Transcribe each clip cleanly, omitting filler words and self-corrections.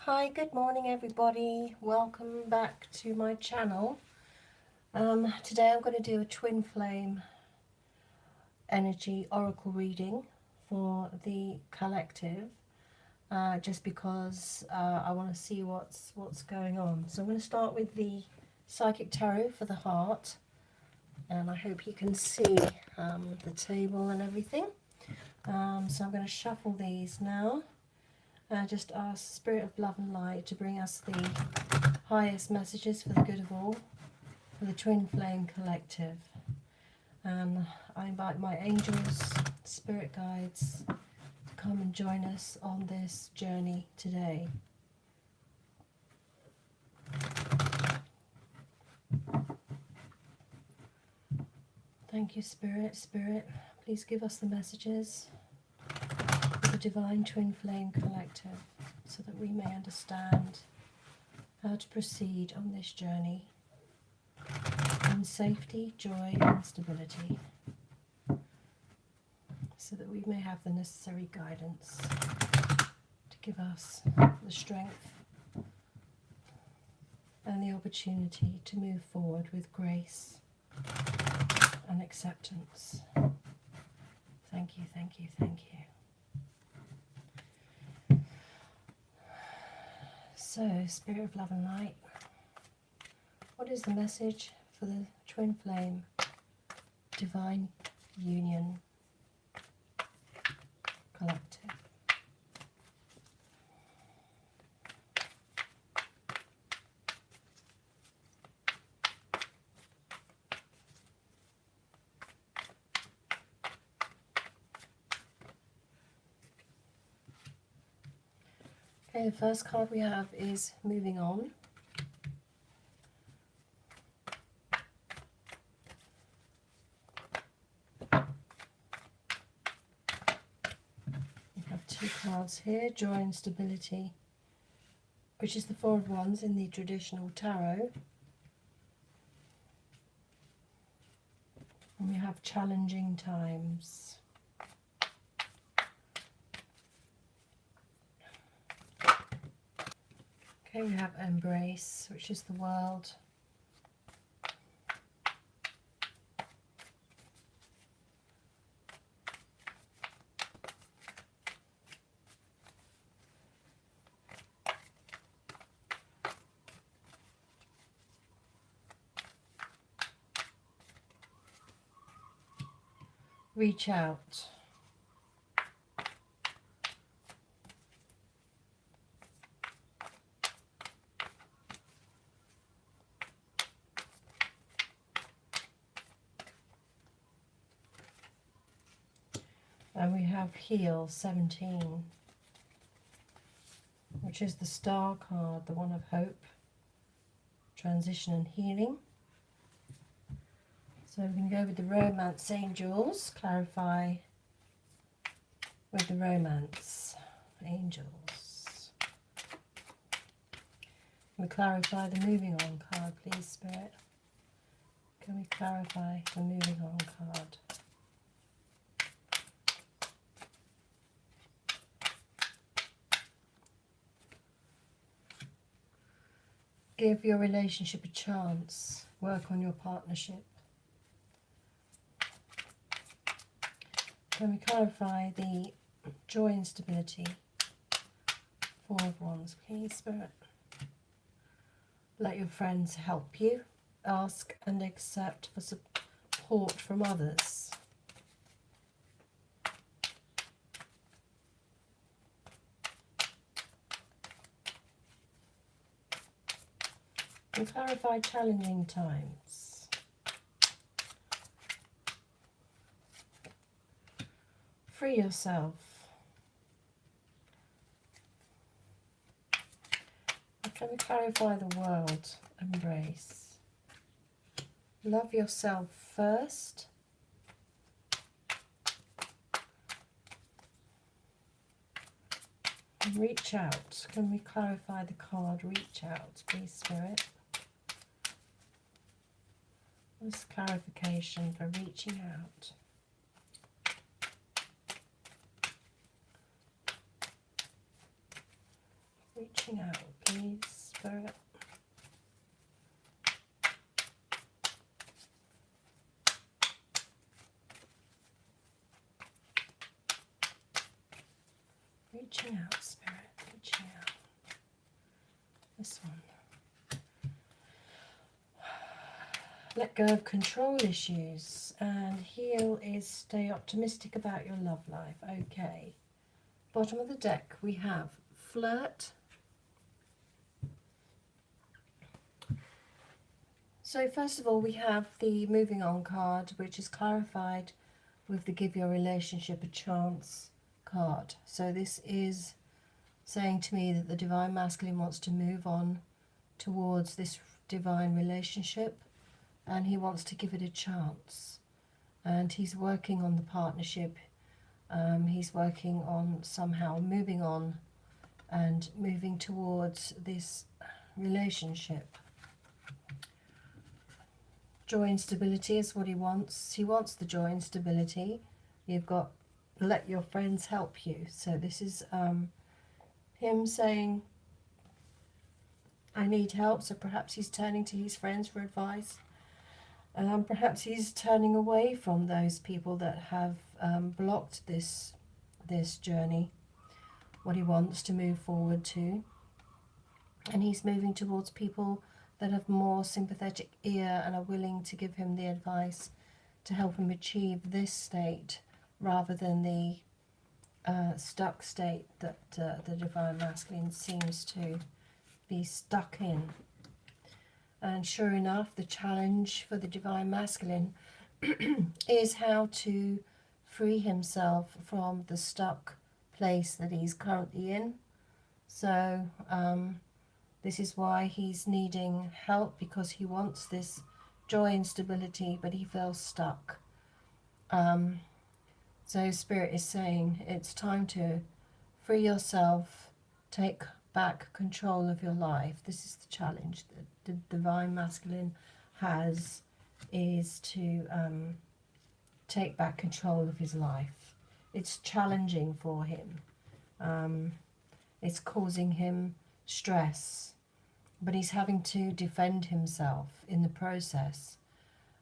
Hi, good morning everybody. Welcome back to my channel. Today I'm going to do a twin flame energy oracle reading for the collective, just because I want to see what's going on. So I'm going to start with the Psychic Tarot for the heart, and I hope you can see the table and everything. So I'm going to shuffle these now. Just ask Spirit of Love and Light to bring us the highest messages for the good of all, for the Twin Flame Collective. And I invite my angels, spirit guides, to come and join us on this journey today. Thank you, Spirit. Spirit, please give us the messages for the Divine Twin Flame Collective, so that we may understand how to proceed on this journey in safety, joy and stability, so that we may have the necessary guidance to give us the strength and the opportunity to move forward with grace and acceptance. Thank you, thank you, thank you. So, Spirit of Love and Light, what is the message for the Twin Flame Divine Union Collective? Okay, the first card we have is Moving On. We have two cards here, Joy and Stability, which is the Four of Wands in the traditional tarot. And we have Challenging Times. Okay, we have Embrace, which is the World. Reach Out. And we have Heal 17, which is the Star card, the one of hope, transition and healing. So we're going to go with the Romance Angels, clarify with the Romance Angels. We clarify the Moving On card, please, Spirit. Can we clarify the Moving On card? Give your relationship a chance. Work on your partnership. Can we clarify the Joy and Stability? Four of Wands, please, Spirit. Let your friends help you. Ask and accept for support from others. And clarify Challenging Times. Free yourself. And can we clarify the World? Embrace. Love yourself first. And reach out. Can we clarify the card Reach Out, please, Spirit? What's clarification for reaching out? Reaching reaching out, please, Spirit. Reaching out, Spirit, reaching out. This one. Let go of control issues, and heal is stay optimistic about your love life. Okay. Bottom of the deck we have flirt. So first of all we have the moving on card, which is clarified with the give your relationship a chance card. So this is saying to me that the Divine Masculine wants to move on towards this divine relationship, and he wants to give it a chance, and he's working on the partnership. He's working on somehow moving on and moving towards this relationship. Joy and stability is what he wants. He wants the joy and stability. You've got let your friends help you. So this is him saying, I need help. So perhaps he's turning to his friends for advice. Perhaps he's turning away from those people that have blocked this journey, what he wants to move forward to. And he's moving towards people that have more sympathetic ear and are willing to give him the advice to help him achieve this state rather than the stuck state that the Divine Masculine seems to be stuck in. And sure enough, the challenge for the Divine Masculine is how to free himself from the stuck place that he's currently in. So this is why he's needing help, because he wants this joy and stability, but he feels stuck. So Spirit is saying it's time to free yourself, take back control of your life. This is the challenge that the Divine Masculine has, is to take back control of his life. It's challenging for him. It's causing him stress, but he's having to defend himself in the process.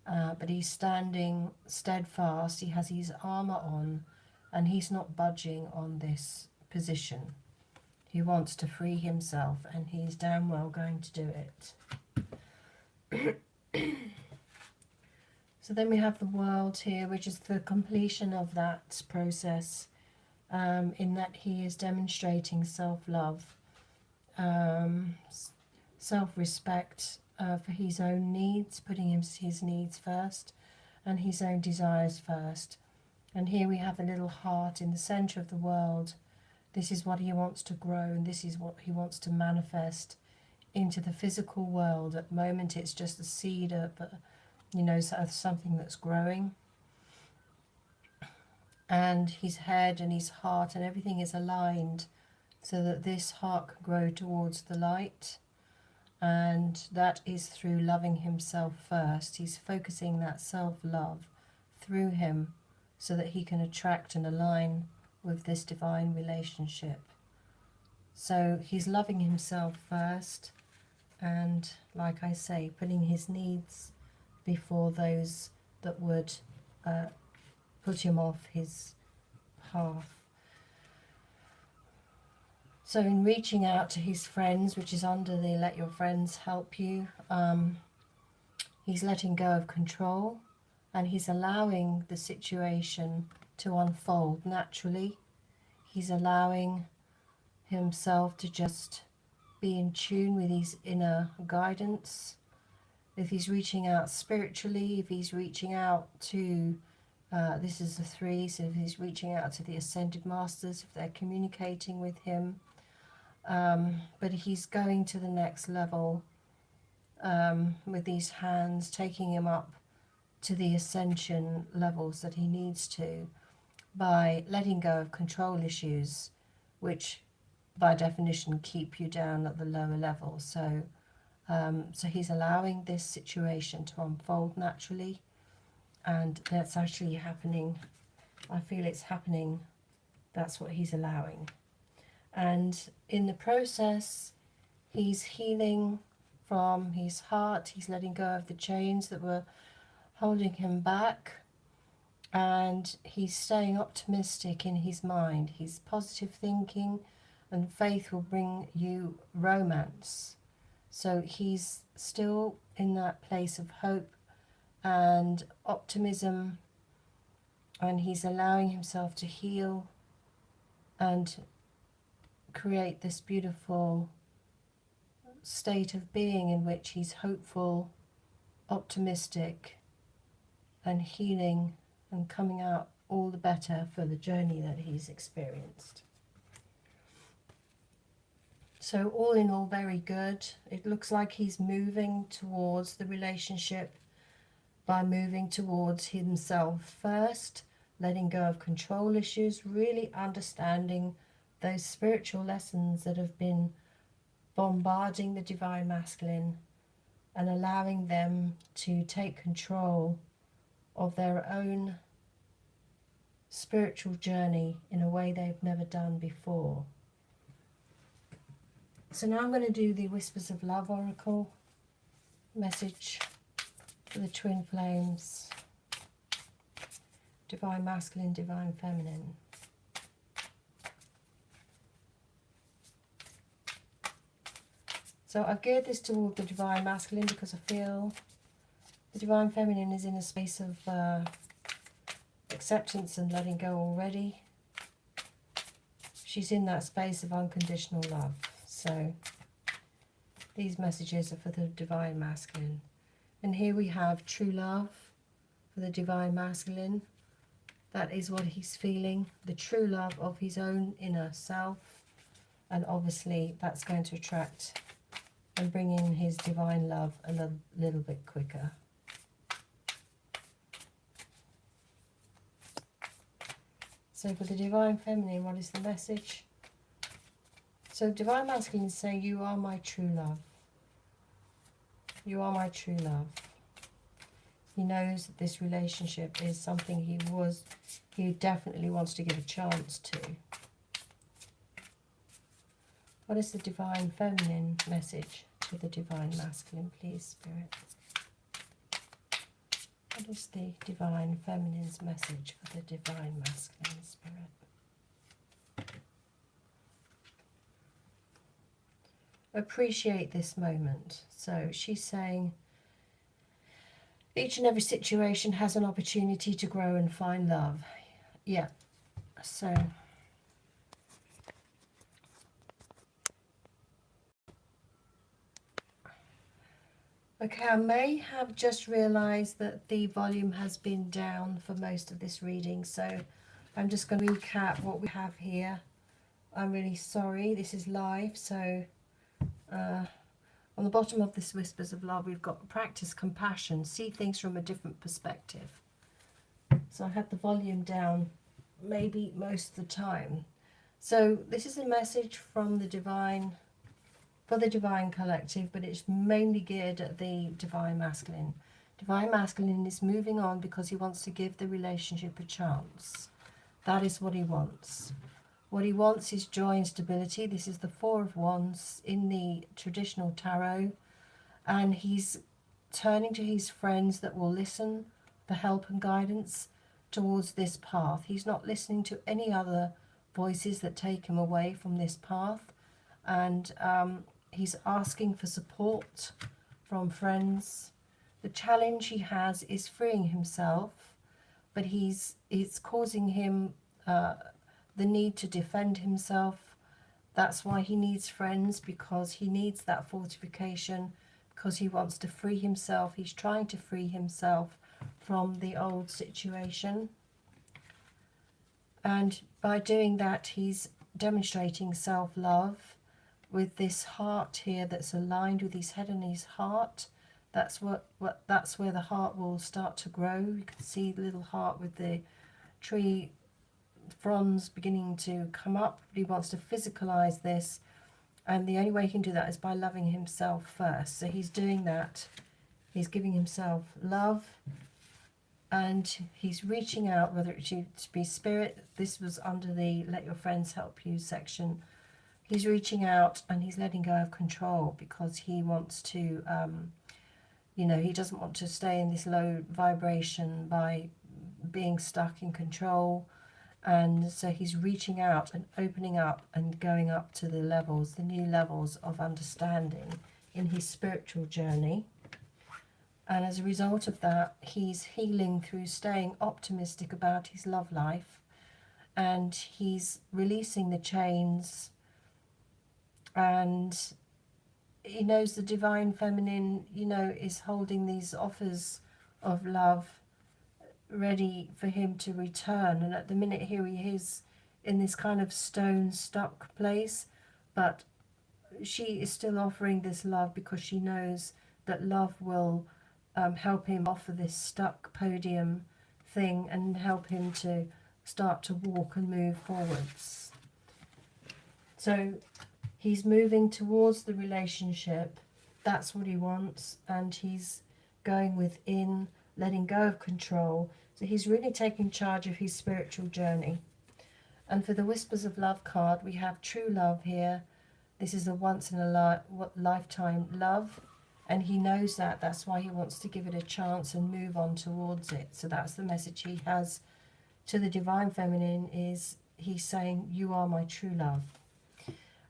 But he's standing steadfast. He has his armor on, and he's not budging on this position. He wants to free himself, and he's damn well going to do it. So then we have the World here, which is the completion of that process, in that he is demonstrating self-love, self-respect for his own needs, putting his needs first and his own desires first. And here we have a little heart in the center of the world. This is what he wants to grow, and this is what he wants to manifest into the physical world. At the moment it's just a seed of, something that's growing. And his head and his heart and everything is aligned so that this heart can grow towards the light. And that is through loving himself first. He's focusing that self-love through him so that he can attract and align with this divine relationship. So he's loving himself first, and like I say, putting his needs before those that would put him off his path. So in reaching out to his friends, which is under the let your friends help you, he's letting go of control, and he's allowing the situation to unfold naturally. He's allowing himself to just be in tune with his inner guidance. If he's reaching out spiritually, if he's reaching out to, this is the 3, so if he's reaching out to the Ascended Masters, if they're communicating with him, but he's going to the next level with these hands, taking him up to the ascension levels that he needs to, by letting go of control issues, which by definition keep you down at the lower level. So he's allowing this situation to unfold naturally, and that's actually happening. I feel it's happening. That's what he's allowing. And in the process, He's healing from his heart. He's letting go of the chains that were holding him back. And he's staying optimistic in his mind. He's positive thinking, and faith will bring you romance. So he's still in that place of hope and optimism, and he's allowing himself to heal and create this beautiful state of being in which he's hopeful, optimistic, and healing, and coming out all the better for the journey that he's experienced. So all in all, very good. It looks like he's moving towards the relationship by moving towards himself first, letting go of control issues, really understanding those spiritual lessons that have been bombarding the Divine Masculine, and allowing them to take control of their own spiritual journey in a way they've never done before. So now I'm going to do the Whispers of Love Oracle message for the twin flames, Divine Masculine, Divine Feminine. So I've geared this toward the Divine Masculine because I feel the Divine Feminine is in a space of acceptance and letting go already. She's in that space of unconditional love. So these messages are for the Divine Masculine. And here we have true love for the Divine Masculine. That is what he's feeling, the true love of his own inner self. And obviously that's going to attract and bring in his divine love a little bit quicker. So for the Divine Feminine, what is the message? So Divine Masculine is saying, you are my true love. You are my true love. He knows that this relationship is something he definitely wants to give a chance to. What is the Divine Feminine message to the Divine Masculine, please, Spirit? What is the Divine Feminine's message for the Divine Masculine, Spirit? Appreciate this moment. So she's saying each and every situation has an opportunity to grow and find love. Yeah. So okay, I may have just realized that the volume has been down for most of this reading, so I'm just going to recap what we have here. I'm really sorry, this is live, so on the bottom of this Whispers of Love, we've got practice compassion, see things from a different perspective. So I had the volume down maybe most of the time. So this is a message from the Divine, for the Divine Collective, but it's mainly geared at the Divine Masculine. Divine Masculine is moving on because he wants to give the relationship a chance. That is what he wants. What he wants is joy and stability. This is the Four of Wands in the traditional tarot. And he's turning to his friends that will listen for help and guidance towards this path. He's not listening to any other voices that take him away from this path. And he's asking for support from friends. The challenge he has is freeing himself, but it's causing him the need to defend himself. That's why he needs friends, because he needs that fortification, because he wants to free himself. He's trying to free himself from the old situation. And by doing that, he's demonstrating self-love with this heart here that's aligned with his head and his heart. That's that's where the heart will start to grow. You can see the little heart with the tree fronds beginning to come up. He wants to physicalize this, and the only way he can do that is by loving himself first. So he's doing that. He's giving himself love, and he's reaching out, whether it should be spirit. This was under the Let Your Friends Help You section. he's reaching out and he's letting go of control because he wants to, you know, he doesn't want to stay in this low vibration by being stuck in control. And so he's reaching out and opening up and going up to the levels, the new levels of understanding in his spiritual journey. And as a result of that, he's healing through staying optimistic about his love life, and he's releasing the chains, and he knows the divine feminine, you know, is holding these offers of love ready for him to return. And at the minute here he is in this kind of stone stuck place, but she is still offering this love because she knows that love will help him off of this stuck podium thing and help him to start to walk and move forwards. So he's moving towards the relationship. That's what he wants, and he's going within, letting go of control. So he's really taking charge of his spiritual journey. And for the Whispers of Love card, we have true love here. This is a once in a lifetime love, and he knows that. That's why he wants to give it a chance and move on towards it. So that's the message he has to the Divine Feminine, is he's saying, you are my true love.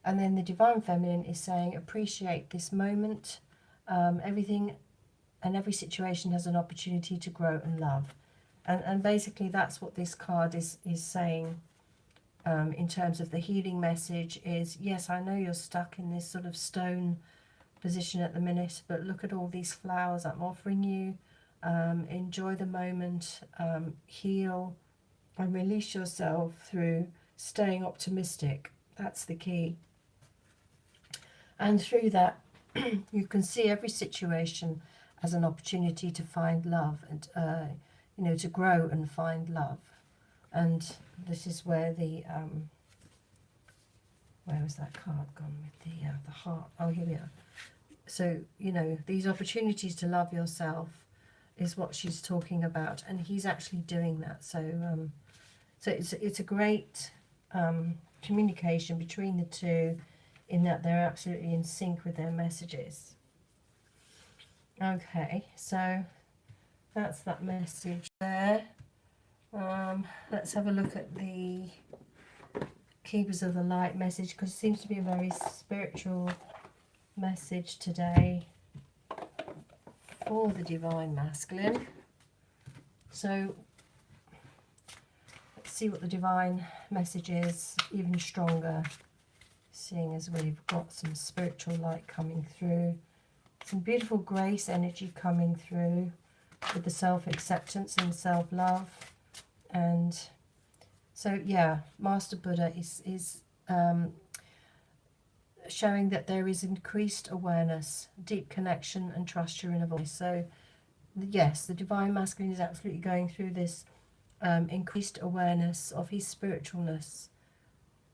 And then the Divine Feminine is saying, appreciate this moment. Everything and every situation has an opportunity to grow and love. And basically that's what this card is saying in terms of the healing message is, yes, I know you're stuck in this sort of stone position at the minute, but look at all these flowers I'm offering you. Enjoy the moment, heal and release yourself through staying optimistic. That's the key. And through that, you can see every situation as an opportunity to find love and, you know, to grow and find love. And this is where the, where was that card gone with the heart? Oh, here we are. So, you know, these opportunities to love yourself is what she's talking about, and he's actually doing that. So, so it's a great communication between the two, in that they're absolutely in sync with their messages. Okay, so that's that message there. Let's have a look at the Keepers of the Light message, because it seems to be a very spiritual message today for the Divine Masculine. So let's see what the Divine message is, even stronger, seeing as we've got some spiritual light coming through, some beautiful grace energy coming through with the self-acceptance and self-love. And so, yeah, Master Buddha is showing that there is increased awareness, deep connection, and trust your inner voice. So, yes, the Divine Masculine is absolutely going through this increased awareness of his spiritualness,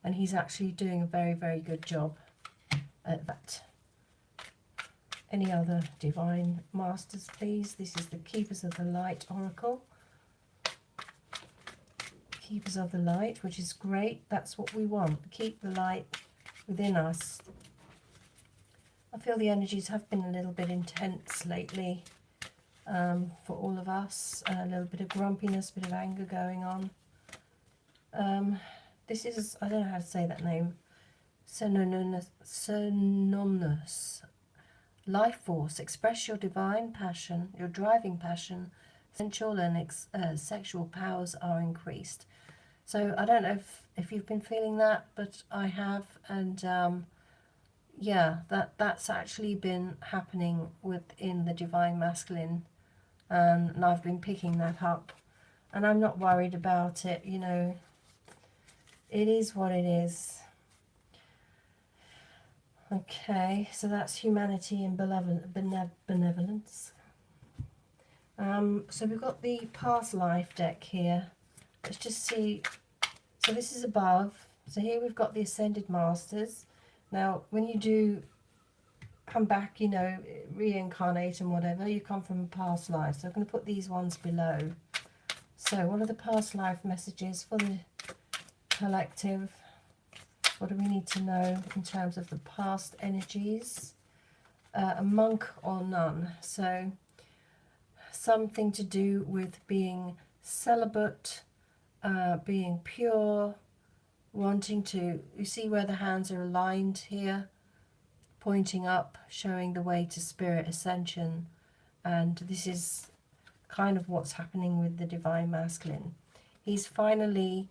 and he's actually doing a very, very good job at that. Any other Divine Masters, please? This is the Keepers of the Light Oracle. Keepers of the Light, which is great. That's what we want. Keep the light within us. I feel the energies have been a little bit intense lately for all of us. A little bit of grumpiness, a bit of anger going on. This is, I don't know how to say that name. Synonymous. Life force. Express your divine passion, your driving passion. Sensual and sexual powers are increased. So I don't know if you've been feeling that, but I have, and yeah, that's actually been happening within the Divine Masculine, and I've been picking that up, and I'm not worried about it. You know, it is what it is. Okay, so that's humanity and benevolence. So we've got the past life deck here. Let's just see. So this is above. So here we've got the Ascended Masters. Now, when you do come back, you know, reincarnate and whatever, you come from a past life. So I'm going to put these ones below. So what are the past life messages for the collective? What do we need to know in terms of the past energies? A monk or nun. So something to do with being celibate, being pure, wanting to, you see where the hands are aligned here, pointing up, showing the way to spirit ascension. And this is kind of what's happening with the Divine Masculine. He's finally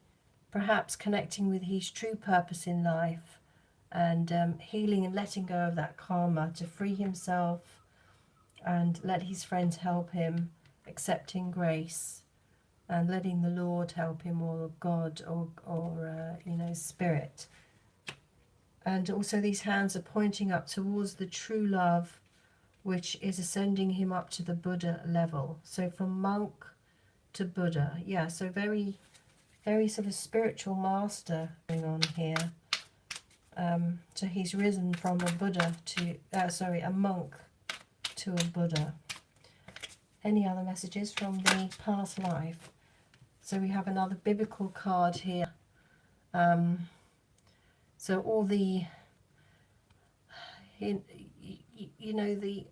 perhaps connecting with his true purpose in life, and healing and letting go of that karma to free himself and let his friends help him, accepting grace and letting the Lord help him, or God, or you know, spirit. And also these hands are pointing up towards the true love, which is ascending him up to the Buddha level. So from monk to Buddha. Yeah, so very, very sort of spiritual master going on here. So he's risen from a Buddha to, a monk to a Buddha. Any other messages from the past life? So we have another biblical card here. So all the, you know, the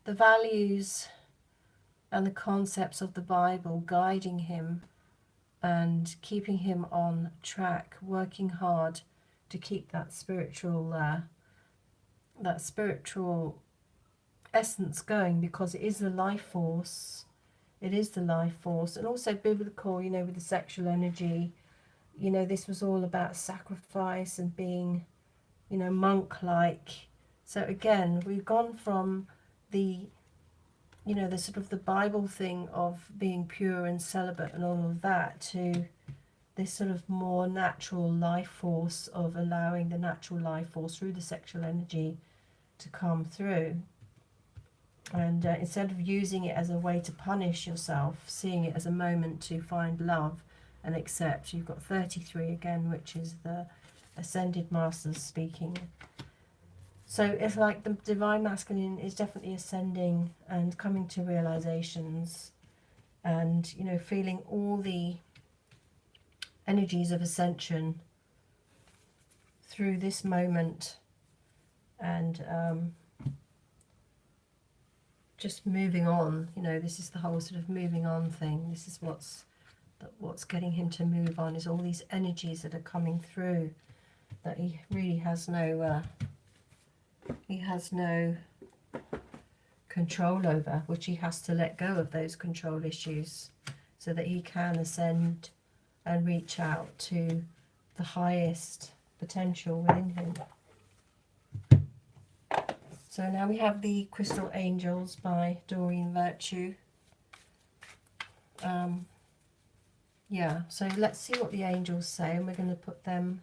values and the concepts of the Bible guiding him and keeping him on track, working hard to keep that spiritual essence going, because it is the life force. It is the life force. And also biblical, you know, with the sexual energy, you know, this was all about sacrifice and being, you know, monk-like. So again, we've gone from the, you know, the sort of the Bible thing of being pure and celibate and all of that, to this sort of more natural life force of allowing the natural life force through the sexual energy to come through. And instead of using it as a way to punish yourself, seeing it as a moment to find love and accept. You've got 33 again, which is the Ascended Masters speaking. So it's like the Divine Masculine is definitely ascending and coming to realizations, and, you know, feeling all the energies of ascension through this moment, and just moving on. You know, this is the whole sort of moving on thing. This is what's getting him to move on, is all these energies that are coming through that he really has no control over, which he has to let go of those control issues so that he can ascend and reach out to the highest potential within him. So now we have the Crystal Angels by Doreen Virtue. Yeah, so let's see what the angels say, and we're going to put them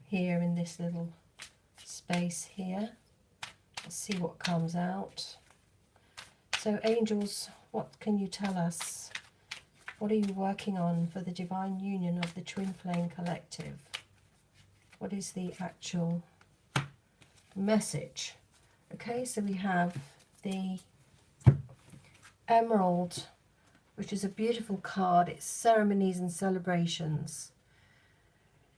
here in this little space here. Let's see what comes out. So angels, what can you tell us? What are you working on for the divine union of the Twin Flame Collective? What is the actual message? Okay, so we have the Emerald, which is a beautiful card. It's ceremonies and celebrations.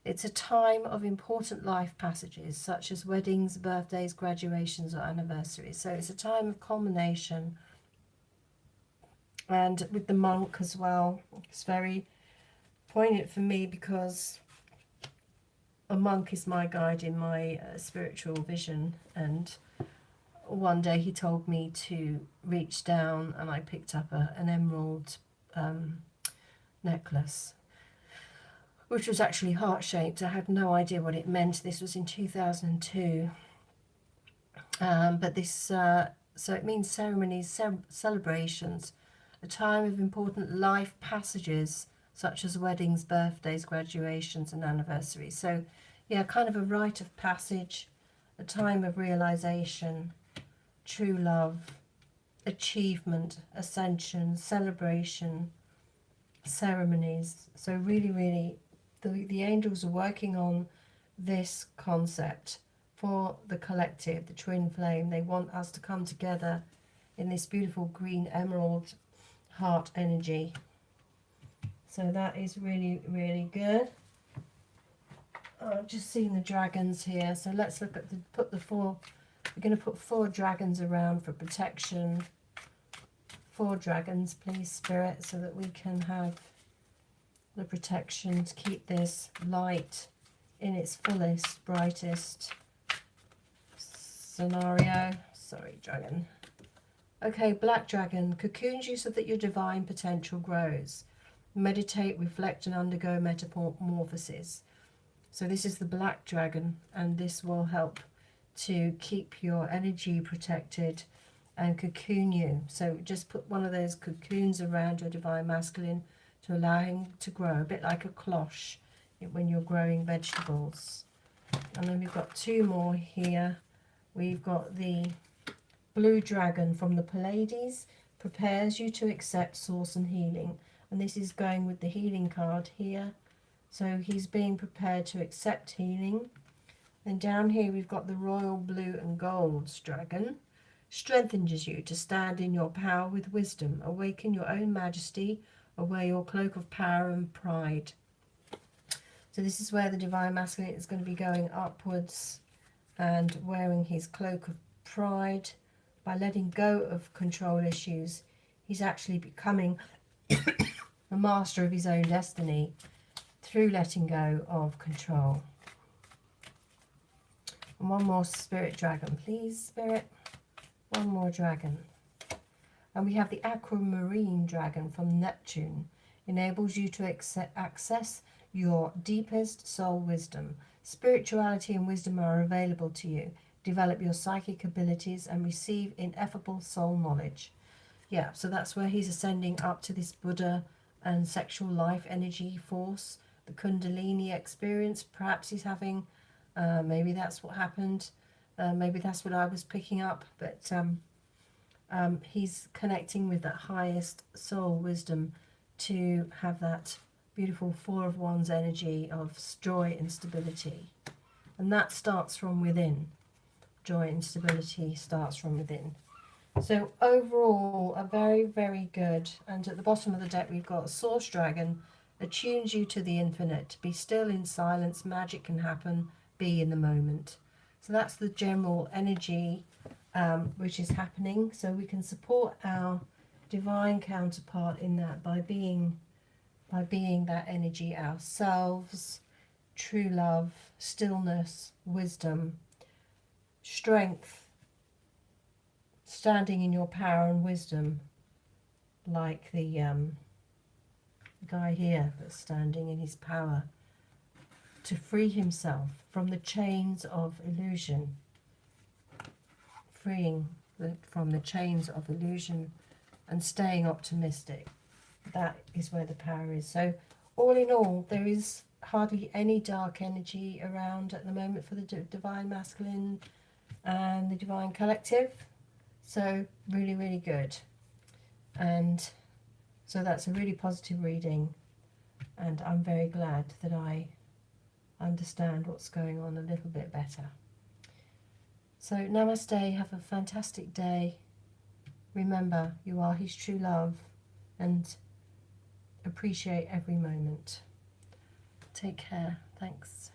It's a time of important life passages, such as weddings, birthdays, graduations, or anniversaries. So it's a time of culmination. And with the monk as well, it's very poignant for me, because a monk is my guide in my spiritual vision. And one day he told me to reach down, and I picked up an emerald necklace, which was actually heart-shaped. I had no idea what it meant. This was in 2002. But this, so it means ceremonies, celebrations, a time of important life passages, such as weddings, birthdays, graduations, and anniversaries. So, yeah, kind of a rite of passage, a time of realization, true love, achievement, ascension, celebration, ceremonies. So really, really, the angels are working on this concept for the collective, the twin flame. They want us to come together in this beautiful green emerald heart energy. So that is really, really good. I've just seen the dragons here, so let's look at we're going to put 4 dragons around for protection. 4 dragons, please, Spirit, so that we can have the protection to keep this light in its fullest, brightest scenario. Sorry, dragon. Okay, black dragon, cocoons you so that your divine potential grows. Meditate, reflect, and undergo metamorphosis. So this is the black dragon, and this will help to keep your energy protected and cocoon you. So just put one of those cocoons around your divine masculine to allow him to grow, a bit like a cloche when you're growing vegetables. And then we've got 2 more here. We've got the blue dragon from the Pleiades, prepares you to accept source and healing. And this is going with the healing card here. So he's being prepared to accept healing. And down here we've got the royal blue and gold dragon. Strengthens you to stand in your power with wisdom. Awaken your own majesty. Wear your cloak of power and pride. So this is where the divine masculine is going to be going upwards and wearing his cloak of pride. By letting go of control issues, he's actually becoming a master of his own destiny through letting go of control. And one more spirit dragon, please, Spirit. One more dragon. And we have the aquamarine dragon from Neptune. Enables you to access your deepest soul wisdom. Spirituality and wisdom are available to you. Develop your psychic abilities and receive ineffable soul knowledge. Yeah, so that's where he's ascending up to this Buddha and sexual life energy force, the Kundalini experience. Perhaps he's having, maybe that's what happened. Maybe that's what I was picking up. But he's connecting with that highest soul wisdom to have that beautiful 4 of Wands energy of joy and stability. And that starts from within. Joy and stability starts from within. So overall, a very, very good. And at the bottom of the deck, we've got Source Dragon. Attunes you to the infinite. Be still in silence. Magic can happen. Be in the moment. So that's the general energy which is happening. So we can support our divine counterpart in that by being that energy ourselves. True love, stillness, wisdom, strength, standing in your power and wisdom, like the guy here that's standing in his power to free himself from the chains of illusion, freeing from the chains of illusion and staying optimistic. That is where the power is. So all in all, there is hardly any dark energy around at the moment for the divine masculine and the divine collective. So really, really good. And so that's a really positive reading, and I'm very glad that I understand what's going on a little bit better. So namaste, have a fantastic day. Remember, you are his true love, and appreciate every moment. Take care. Thanks.